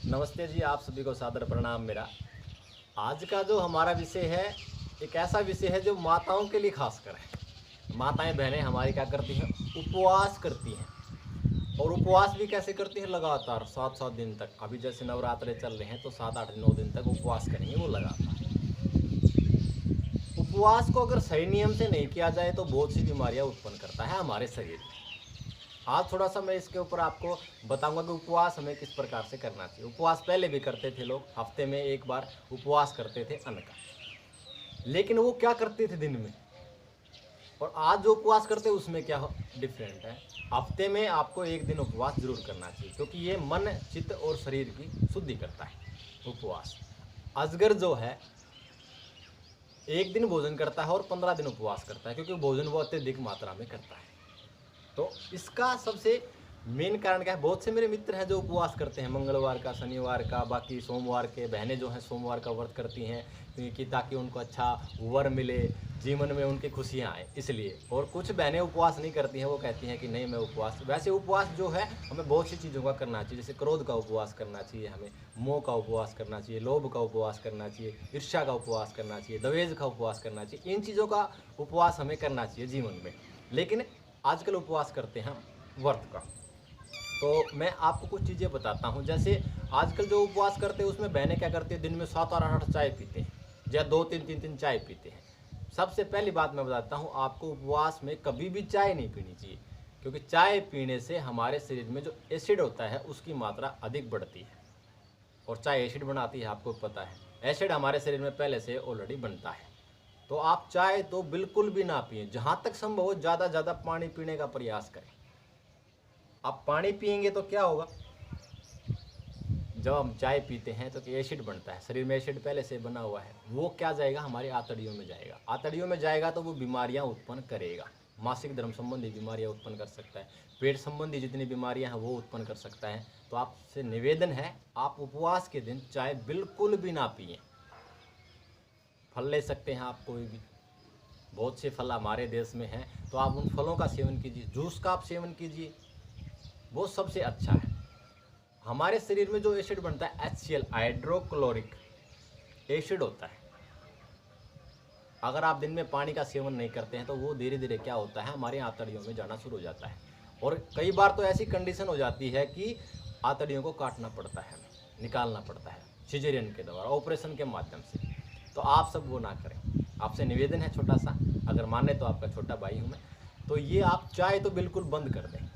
नमस्ते जी, आप सभी को सादर प्रणाम मेरा। आज का जो हमारा विषय है, एक ऐसा विषय है जो माताओं के लिए खास कर है। माताएं बहनें हमारी क्या करती हैं, उपवास करती हैं। और उपवास भी कैसे करती हैं, लगातार 7-7 दिन तक। अभी जैसे नवरात्रे चल रहे हैं तो 7-8-9 दिन तक उपवास करेंगे वो लगातार। उपवास को अगर सही नियम से नहीं किया जाए तो बहुत सी बीमारियां उत्पन्न करता है हमारे शरीर में। आज थोड़ा सा मैं इसके ऊपर आपको बताऊंगा कि उपवास हमें किस प्रकार से करना चाहिए। उपवास पहले भी करते थे लोग, हफ्ते में एक बार उपवास करते थे अन्न का। लेकिन वो क्या करते थे दिन में, और आज जो उपवास करते हैं उसमें क्या डिफरेंट है। हफ्ते में आपको एक दिन उपवास जरूर करना चाहिए, क्योंकि ये मन, चित्त और शरीर की शुद्धि करता है उपवास। अजगर जो है एक दिन भोजन करता है और 15 दिन उपवास करता है, क्योंकि भोजन वो अत्यधिक मात्रा में करता है। तो इसका सबसे मेन कारण क्या है, बहुत से मेरे मित्र हैं जो उपवास करते हैं मंगलवार का, शनिवार का, बाकी सोमवार के। बहनें जो हैं सोमवार का व्रत करती हैं कि ताकि उनको अच्छा वर मिले, जीवन में उनकी खुशियाँ आए इसलिए। और कुछ बहनें उपवास नहीं करती हैं, वो कहती हैं कि नहीं मैं उपवास। वैसे उपवास जो है हमें बहुत सी चीज़ों का करना चाहिए, जैसे क्रोध का उपवास करना चाहिए, हमें मोह का उपवास करना चाहिए, लोभ का उपवास करना चाहिए, ईर्ष्या का उपवास करना चाहिए, द्वेष का उपवास करना चाहिए। इन चीज़ों का उपवास हमें करना चाहिए जीवन में। लेकिन आजकल उपवास करते हैं व्रत का। तो मैं आपको कुछ चीज़ें बताता हूँ। जैसे आजकल जो उपवास करते हैं उसमें बहनें क्या करती है, दिन में 7 और 8 चाय पीते हैं, या 2-3 चाय पीते हैं। सबसे पहली बात मैं बताता हूँ आपको, उपवास में कभी भी चाय नहीं पीनी चाहिए, क्योंकि चाय पीने से हमारे शरीर में जो एसिड होता है उसकी मात्रा अधिक बढ़ती है। और चाय एसिड बनाती है, आपको पता है। एसिड हमारे शरीर में पहले से ऑलरेडी बनता है। तो आप चाय तो बिल्कुल भी ना पिए। जहाँ तक संभव हो ज़्यादा ज़्यादा पानी पीने का प्रयास करें। आप पानी पिएंगे तो क्या होगा, जब हम चाय पीते हैं तो एसिड बनता है, शरीर में एसिड पहले से बना हुआ है। वो क्या जाएगा, हमारी आंतड़ियों में जाएगा। आंतड़ियों में जाएगा तो वो बीमारियां उत्पन्न करेगा। मासिक धर्म संबंधी बीमारियां उत्पन्न कर सकता है, पेट संबंधी जितनी बीमारियां हैं वो उत्पन्न कर सकता है। तो आपसे निवेदन है, आप उपवास के दिन चाय बिल्कुल भी ना पिए। फल ले सकते हैं आप कोई भी, बहुत से फल हमारे देश में हैं, तो आप उन फलों का सेवन कीजिए, जूस का आप सेवन कीजिए, वो सबसे अच्छा है। हमारे शरीर में जो एसिड बनता है HCl, हाइड्रोक्लोरिक एसिड होता है। अगर आप दिन में पानी का सेवन नहीं करते हैं तो वो धीरे धीरे क्या होता है, हमारी आंतड़ियों में जाना शुरू हो जाता है। और कई बार तो ऐसी कंडीशन हो जाती है कि आंतड़ियों को काटना पड़ता है, निकालना पड़ता है सिजेरियन के द्वारा, ऑपरेशन के माध्यम से। तो आप सब वो ना करें। आपसे निवेदन है छोटा सा, अगर माने तो आपका छोटा भाई हूँ मैं। तो ये आप चाय तो बिल्कुल बंद कर दें।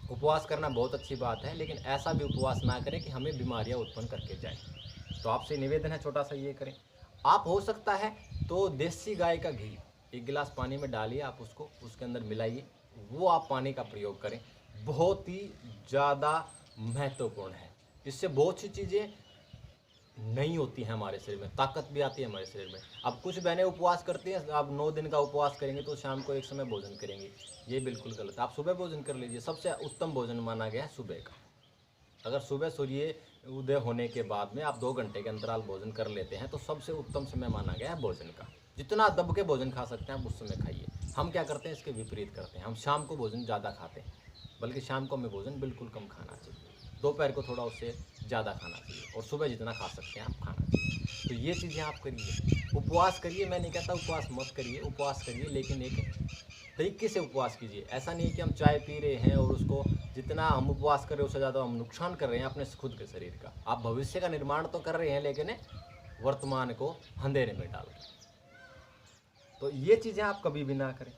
उपवास करना बहुत अच्छी बात है, लेकिन ऐसा भी उपवास ना करें कि हमें बीमारियां उत्पन्न करके जाए। तो आपसे निवेदन है छोटा सा ये करें। आप हो सकता है तो देसी गाय का घी 1 गिलास पानी में डालिए, आप उसको उसके अंदर मिलाइए, वो आप पानी का प्रयोग करें। बहुत ही ज़्यादा महत्वपूर्ण है। इससे बहुत सी चीज़ें नहीं होती हैं हमारे शरीर में, ताकत भी आती है हमारे शरीर में। अब कुछ बहनें उपवास करती हैं, आप 9 दिन का उपवास करेंगे तो शाम को एक समय भोजन करेंगे, ये बिल्कुल गलत है। आप सुबह भोजन कर लीजिए, सबसे उत्तम भोजन माना गया है सुबह का। अगर सुबह सूर्य उदय होने के बाद में आप 2 घंटे के अंतराल भोजन कर लेते हैं तो सबसे उत्तम समय माना गया है भोजन का। जितना दब के भोजन खा सकते हैं आप उस समय खाइए। हम क्या करते हैं, इसके विपरीत करते हैं। हम शाम को भोजन ज़्यादा खाते हैं, बल्कि शाम को हमें भोजन बिल्कुल कम खाना चाहिए। दोपहर को थोड़ा उससे ज़्यादा खाना चाहिए, और सुबह जितना खा सकते हैं आप खाना चाहिए। तो ये चीज़ें आप करिए, उपवास करिए। मैं नहीं कहता उपवास मत करिए, उपवास करिए, लेकिन एक तरीके से उपवास कीजिए। ऐसा नहीं है कि हम चाय पी रहे हैं और उसको जितना हम उपवास कर रहे हैं उससे ज़्यादा हम नुकसान कर रहे हैं अपने खुद के शरीर का। आप भविष्य का निर्माण तो कर रहे हैं, लेकिन वर्तमान को अंधेरे में डाल रहे हैं। तो ये चीज़ें आप कभी भी ना करें।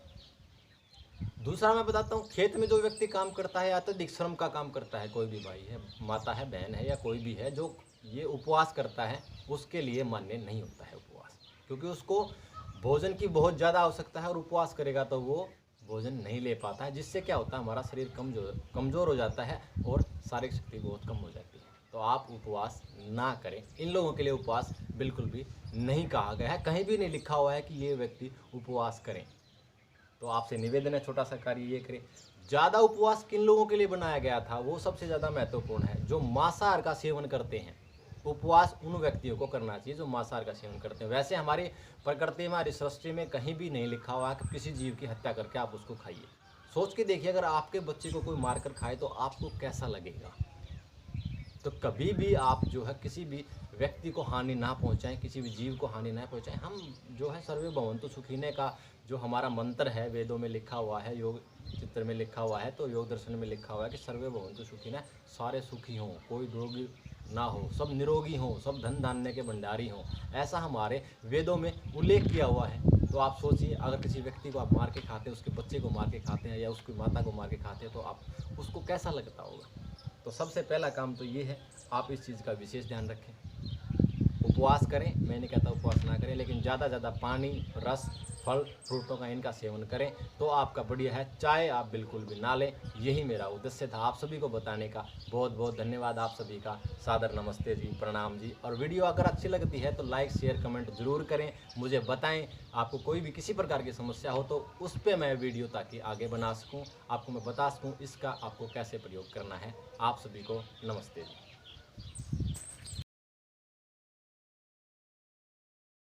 दूसरा मैं बताता हूँ, खेत में जो व्यक्ति काम करता है, अत्यधिक श्रम का काम करता है, कोई भी भाई है, माता है, बहन है, या कोई भी है जो ये उपवास करता है, उसके लिए मान्य नहीं होता है उपवास। क्योंकि उसको भोजन की बहुत ज़्यादा आवश्यकता है, और उपवास करेगा तो वो भोजन नहीं ले पाता है, जिससे क्या होता है, हमारा शरीर कमज़ोर हो जाता है और शारीरिक शक्ति बहुत कम हो जाती है। तो आप उपवास ना करें। इन लोगों के लिए उपवास बिल्कुल भी नहीं कहा गया है, कहीं भी नहीं लिखा हुआ है कि ये व्यक्ति उपवास करें। तो आपसे निवेदन है छोटा सा कार्य ये करें। ज़्यादा उपवास किन लोगों के लिए बनाया गया था, वो सबसे ज़्यादा महत्वपूर्ण है। जो मांसाहार का सेवन करते हैं, उपवास उन व्यक्तियों को करना चाहिए जो मांसाहार का सेवन करते हैं। वैसे हमारी प्रकृति में, हमारी सृष्टि में कहीं भी नहीं लिखा हुआ है कि किसी जीव की हत्या करके आप उसको खाइए। सोच के देखिए, अगर आपके बच्चे को कोई मार कर खाए तो आपको कैसा लगेगा। तो कभी भी आप जो है किसी भी व्यक्ति को हानि ना पहुंचाएं, किसी भी जीव को हानि ना पहुंचाएं। हम जो है सर्वे भवन्तु सुखिने का जो हमारा मंत्र है, वेदों में लिखा हुआ है, योग चित्र में लिखा हुआ है, तो योग दर्शन में लिखा हुआ है कि सर्वे भवन्तु सुखिनः, सारे सुखी हों, कोई रोगी ना हो, सब निरोगी हों, सब धन धान्य के भंडारी हों, ऐसा हमारे वेदों में उल्लेख किया हुआ है। तो आप सोचिए, अगर किसी व्यक्ति को आप मार के खाते हैं, उसके बच्चे को मार के खाते हैं या उसकी माता को मार के खाते हैं, तो आप उसको कैसा लगता होगा। तो सबसे पहला काम तो ये है, आप इस चीज़ का विशेष ध्यान रखें। उपवास करें, मैं नहीं कहता उपवास ना करें, लेकिन ज़्यादा ज़्यादा पानी, रस, फल फ्रूटों का इनका सेवन करें तो आपका बढ़िया है। चाय आप बिल्कुल भी ना लें, यही मेरा उद्देश्य था आप सभी को बताने का। बहुत बहुत धन्यवाद आप सभी का, सादर नमस्ते जी, प्रणाम जी। और वीडियो अगर अच्छी लगती है तो लाइक शेयर कमेंट ज़रूर करें, मुझे बताएं आपको कोई भी किसी प्रकार की समस्या हो तो उस पर मैं वीडियो ताकि आगे बना सकूं, आपको मैं बता सकूं इसका आपको कैसे प्रयोग करना है। आप सभी को नमस्ते जी।